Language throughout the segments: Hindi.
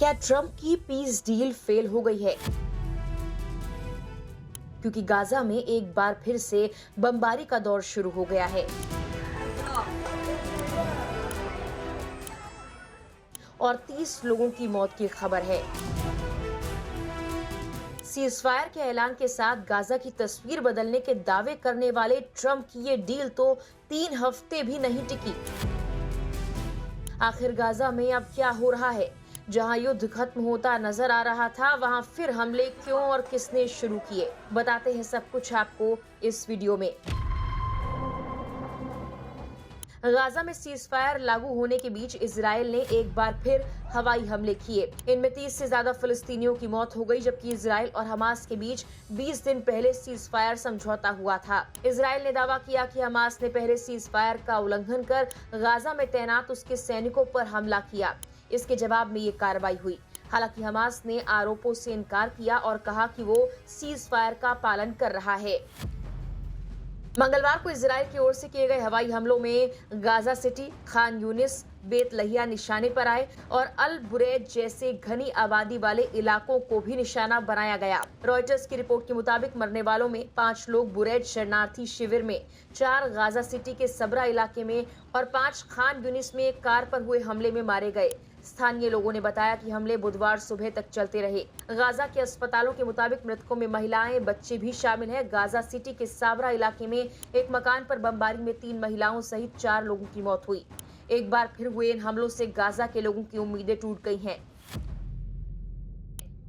क्या ट्रंप की पीस डील फेल हो गई है? क्योंकि गाजा में एक बार फिर से बमबारी का दौर शुरू हो गया है और 30 लोगों की मौत की खबर है। सीजफायर के ऐलान के साथ गाजा की तस्वीर बदलने के दावे करने वाले ट्रंप की ये डील तो 3 हफ्ते भी नहीं टिकी। आखिर गाजा में अब क्या हो रहा है? जहां युद्ध खत्म होता नजर आ रहा था, वहां फिर हमले क्यों और किसने शुरू किए? बताते हैं सब कुछ आपको इस वीडियो में। गाजा में सीजफायर लागू होने के बीच इजराइल ने एक बार फिर हवाई हमले किए। इनमें 30 से ज्यादा फिलिस्तीनियों की मौत हो गई, जबकि इजराइल और हमास के बीच 20 दिन पहले सीजफायर समझौता हुआ था। इजराइल ने दावा किया कि हमास ने पहले सीजफायर का उल्लंघन कर गाजा में तैनात उसके सैनिकों पर हमला किया। इसके जवाब में ये कार्रवाई हुई। हालांकि हमास ने आरोपों से इनकार किया और कहा कि वो सीजफायर का पालन कर रहा है। मंगलवार को इजराइल की ओर से किए गए हवाई हमलों में गाजा सिटी, खान यूनिस, बेत लहिया निशाने पर आए और अल बुरैज जैसे घनी आबादी वाले इलाकों को भी निशाना बनाया गया। रॉयटर्स की रिपोर्ट के मुताबिक मरने वालों में 5 लोग बुरैज शरणार्थी शिविर में, 4 गाजा सिटी के सबरा इलाके में और 5 खान यूनिस में एक कार पर हुए हमले में मारे गए। स्थानीय लोगों ने बताया कि हमले बुधवार सुबह तक चलते रहे। गाजा के अस्पतालों के मुताबिक मृतकों में महिलाएं, बच्चे भी शामिल हैं। गाजा सिटी के साबरा इलाके में एक मकान पर बमबारी में 3 महिलाओं सहित 4 लोगों की मौत हुई। एक बार फिर हुए इन हमलों से गाजा के लोगों की उम्मीदें टूट गई हैं।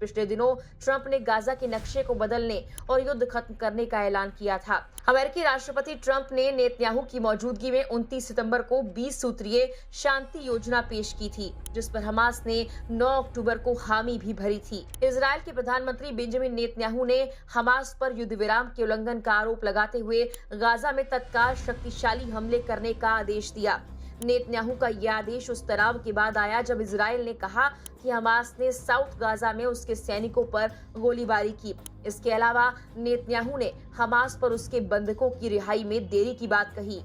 पिछले दिनों ट्रंप ने गाजा के नक्शे को बदलने और युद्ध खत्म करने का ऐलान किया था। अमेरिकी राष्ट्रपति ट्रंप ने नेतन्याहू की मौजूदगी में 29 सितंबर को 20 सूत्रीय शांति योजना पेश की थी, जिस पर हमास ने 9 अक्टूबर को हामी भी भरी थी। इजराइल के प्रधानमंत्री बेंजामिन नेतन्याहू ने हमास पर युद्ध विराम के उल्लंघन का आरोप लगाते हुए गाजा में तत्काल शक्तिशाली हमले करने का आदेश दिया। नेतन्याहू का यह आदेश उस तनाव के बाद आया जब इजराइल ने कहा कि हमास ने साउथ गाजा में उसके सैनिकों पर गोलीबारी की। इसके अलावा नेतन्याहू ने हमास पर उसके बंधकों की रिहाई में देरी की बात कही।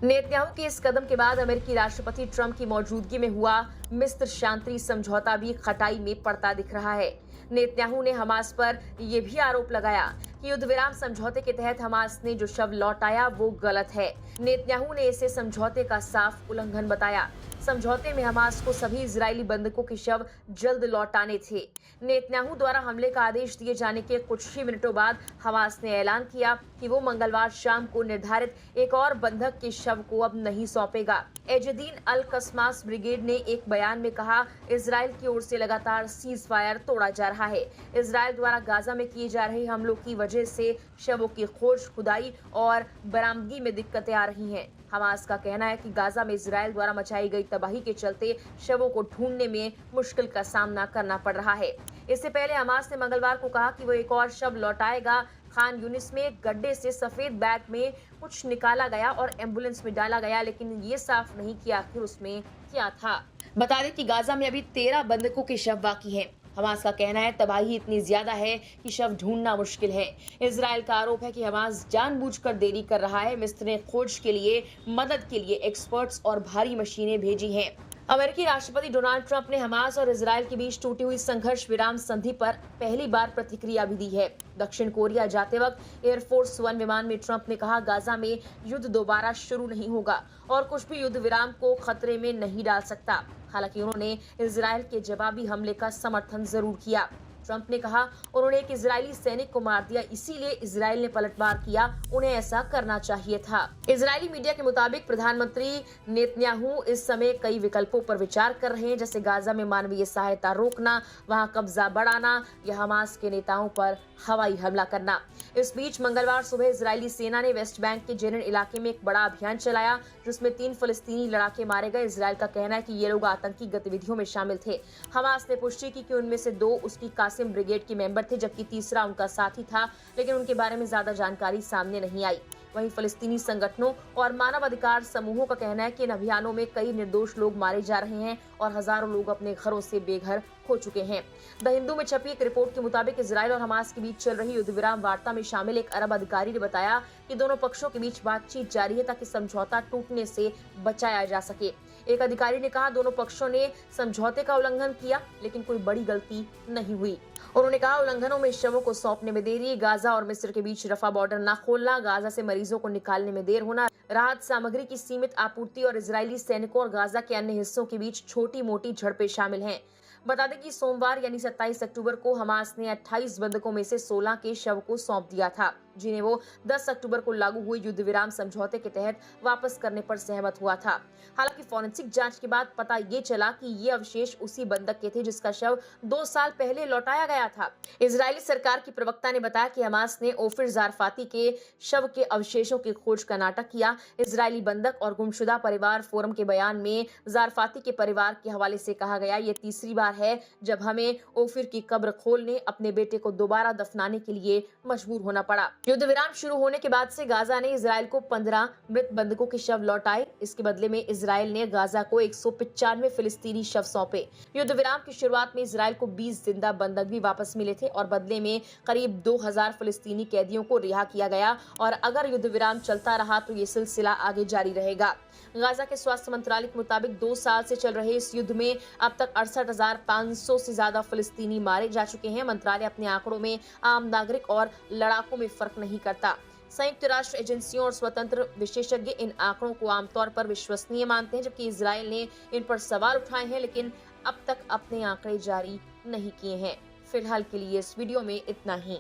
नेतन्याहू के इस कदम के बाद अमेरिकी राष्ट्रपति ट्रंप की मौजूदगी में हुआ मिस्र शांति समझौता भी खटाई में पड़ता दिख रहा है। नेतन्याहू ने हमास पर यह भी आरोप लगाया कि युद्ध विराम समझौते के तहत हमास ने जो शव लौटाया वो गलत है। नेतन्याहू ने इसे समझौते का साफ उल्लंघन बताया। समझौते में हमास को सभी इजरायली बंधकों के शव जल्द लौटाने थे। नेतन्याहू द्वारा हमले का आदेश दिए जाने के कुछ ही मिनटों बाद हमास ने ऐलान किया कि वो मंगलवार शाम को निर्धारित एक और बंधक के शव को अब नहीं सौंपेगा। एजुद्दीन अल कस्मास ब्रिगेड ने एक बयान में कहा, इजराइल की ओर से लगातार सीज फायर तोड़ा जा रहा है। इजराइल द्वारा गाजा में किए जा रहे हमलों की वजह से शवों की खोज, खुदाई और बरामदगी में दिक्कतें आ रही हैं। हमास का कहना है कि गाजा में इजराइल द्वारा मचाई गई तबाही के चलते शवों को ढूंढने में मुश्किल का सामना करना पड़ रहा है। इससे पहले हमास ने मंगलवार को कहा कि वो एक और शव लौटाएगा। खान यूनिस में एक गड्ढे से सफेद बैग में कुछ निकाला गया और एम्बुलेंस में डाला गया, लेकिन ये साफ नहीं किया आखिर उसमें क्या था। बता दें कि गाजा में अभी 13 बंधकों के शव बाकी हैं। हमास का कहना है तबाही इतनी ज्यादा है कि शव ढूंढना मुश्किल है। इजराइल का आरोप है कि हमास जानबूझकर देरी कर रहा है। मिस्र ने खोज के लिए, मदद के लिए एक्सपर्ट्स और भारी मशीनें भेजी हैं। अमेरिकी राष्ट्रपति डोनाल्ड ट्रंप ने हमास और इजराइल के बीच टूटी हुई संघर्ष विराम संधि पर पहली बार प्रतिक्रिया भी दी है। दक्षिण कोरिया जाते वक्त एयरफोर्स 1 विमान में ट्रंप ने कहा, गाजा में युद्ध दोबारा शुरू नहीं होगा और कुछ भी युद्ध विराम को खतरे में नहीं डाल सकता। हालांकि उन्होंने इजराइल के जवाबी हमले का समर्थन जरूर किया। ट्रंप ने कहा, उन्होंने एक इजरायली सैनिक को मार दिया, इसीलिए इजराइल ने पलटवार किया। उन्हें ऐसा करना चाहिए था। इजरायली मीडिया के मुताबिक प्रधानमंत्री नेतन्याहू इस समय कई विकल्पों पर विचार कर रहे हैं, जैसे गाजा में मानवीय सहायता रोकना, वहां कब्जा बढ़ाना या हमास के नेताओं पर हवाई हमला करना। इस बीच मंगलवार सुबह इजरायली सेना ने वेस्ट बैंक के जेनिन इलाके में एक बड़ा अभियान चलाया, जिसमें 3 फलस्तीनी लड़ाके मारे गए। इजराइल का कहना है कि ये लोग आतंकी गतिविधियों में शामिल थे। हमास ने पुष्टि की कि उनमें से 2 उसकी कासिम ब्रिगेड के मेंबर थे, जबकि तीसरा उनका साथी था, लेकिन उनके बारे में ज्यादा जानकारी सामने नहीं आई। वहीं फलस्तीनी संगठनों और मानवाधिकार समूहों का कहना है कि इन अभियानों में कई निर्दोष लोग मारे जा रहे हैं और हजारों लोग अपने घरों से बेघर हो चुके हैं। द हिंदू में छपी एक रिपोर्ट के मुताबिक इजराइल और हमास के बीच चल रही युद्ध विराम वार्ता में शामिल एक अरब अधिकारी ने बताया कि दोनों पक्षों के बीच बातचीत जारी है ताकि समझौता टूटने से बचाया जा सके। एक अधिकारी ने कहा, दोनों पक्षों ने समझौते का उल्लंघन किया, लेकिन कोई बड़ी गलती नहीं हुई। उन्होंने कहा, उल्लंघनों में शवों को सौंपने में देरी, गाजा और मिस्र के बीच रफा बॉर्डर न खोलना, गाजा से मरीजों को निकालने में देर होना, राहत सामग्री की सीमित आपूर्ति और इजरायली सैनिकों और गाजा के अन्य हिस्सों के बीच छोटी मोटी झड़पें शामिल हैं। बता दें कि सोमवार यानी 27 अक्टूबर को हमास ने 28 बंधकों में से 16 के शव को सौंप दिया था, जिन्हें वो 10 अक्टूबर को लागू हुए युद्ध विराम समझौते के तहत वापस करने पर सहमत हुआ था। हालांकि फॉरेंसिक जांच के बाद पता ये चला कि ये अवशेष उसी बंधक के थे जिसका शव 2 साल पहले लौटाया गया था। इजरायली सरकार की प्रवक्ता ने बताया कि हमास ने ओफिर जारफाती के शव के अवशेषों की खोज का नाटक किया। इजरायली बंधक और गुमशुदा परिवार फोरम के बयान में जारफाती के परिवार के हवाले से कहा गया, ये तीसरी बार है जब हमें ओफिर की कब्र खोलने, अपने बेटे को दोबारा दफनाने के लिए मजबूर होना पड़ा। युद्ध विराम शुरू होने के बाद से गाजा ने इजराइल को 15 मृत बंधकों के शव लौटाए। इसके बदले में इजराइल ने गाजा को 195 फिलिस्तीनी शव सौंपे। युद्ध विराम की शुरुआत में इजराइल को 20 जिंदा बंधक भी वापस मिले थे और बदले में करीब 2000 फिलिस्तीनी कैदियों को रिहा किया गया और अगर युद्ध विराम चलता रहा तो ये सिलसिला आगे जारी रहेगा। गाजा के स्वास्थ्य मंत्रालय के मुताबिक 2 साल से चल रहे इस युद्ध में अब तक 68,500 से ज्यादा फिलिस्तीनी मारे जा चुके हैं। मंत्रालय अपने आंकड़ों में आम नागरिक और लड़ाकों में फर्क नहीं करता। संयुक्त राष्ट्र एजेंसियों और स्वतंत्र विशेषज्ञ इन आंकड़ों को आमतौर पर विश्वसनीय मानते हैं, जबकि इजराइल ने इन पर सवाल उठाए हैं, लेकिन अब तक अपने आंकड़े जारी नहीं किए हैं। फिलहाल के लिए इस वीडियो में इतना ही।